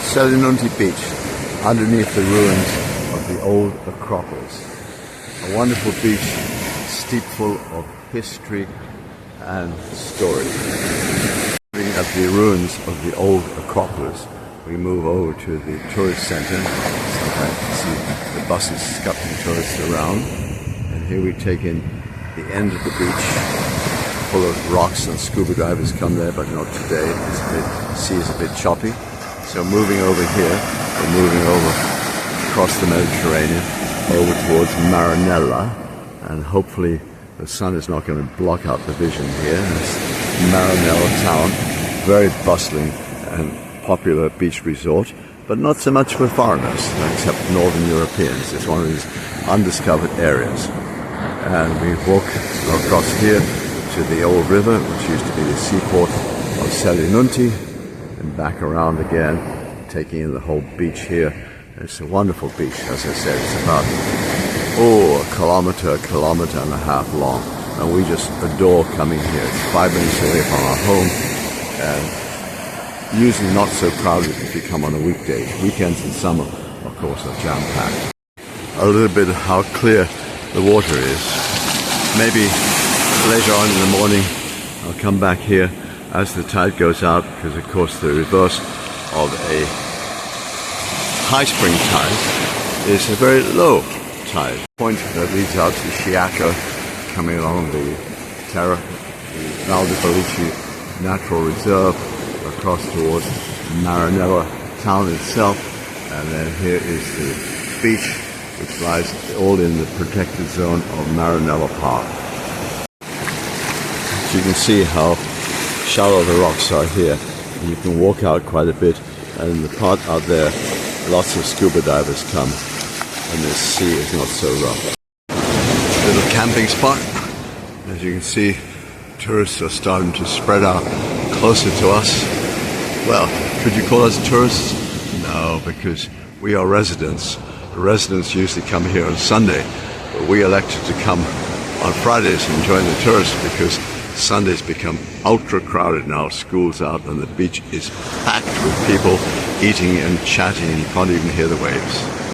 Selinunte Beach, underneath the ruins of the old Acropolis. A wonderful beach steeped full of history and story. At the ruins of the old Acropolis, we move over to the tourist center. Sometimes you see the buses scupping tourists around. And here we take in the end of the beach, full of rocks, and scuba divers come there, but not today. The sea is a bit choppy. So moving over here, we're moving over across the Mediterranean, over towards Marinella, and hopefully the sun is not going to block out the vision here. This Marinella town, very bustling and popular beach resort, but not so much for foreigners, except Northern Europeans. It's one of these undiscovered areas. And we walk across here to the old river, which used to be the seaport of Selinunte, and back around again, taking in the whole beach here. It's a wonderful beach, as I said. It's about, a kilometer and a half long. And we just adore coming here. It's 5 minutes away from our home, and usually not so crowded if you come on a weekday. Weekends in summer, of course, are jam-packed. A little bit of how clear the water is. Maybe later on in the morning, I'll come back here as the tide goes out, because of course the reverse of a high spring tide is a very low tide. Point that leads out to Chiaco, coming along the Val di Belice Natural Reserve, across towards Marinella town itself, and then here is the beach, which lies all in the protected zone of Marinella Park. So you can see how shallow the rocks are here, and you can walk out quite a bit, and in the part out there lots of scuba divers come, and the sea is not so rough. Little camping spot. As you can see, tourists are starting to spread out closer to us. Well, could you call us tourists? No, because we are residents. The residents usually come here on Sunday, but we elected to come on Fridays and join the tourists because Sundays become ultra crowded now. School's out and the beach is packed with people eating and chatting, and you can't even hear the waves.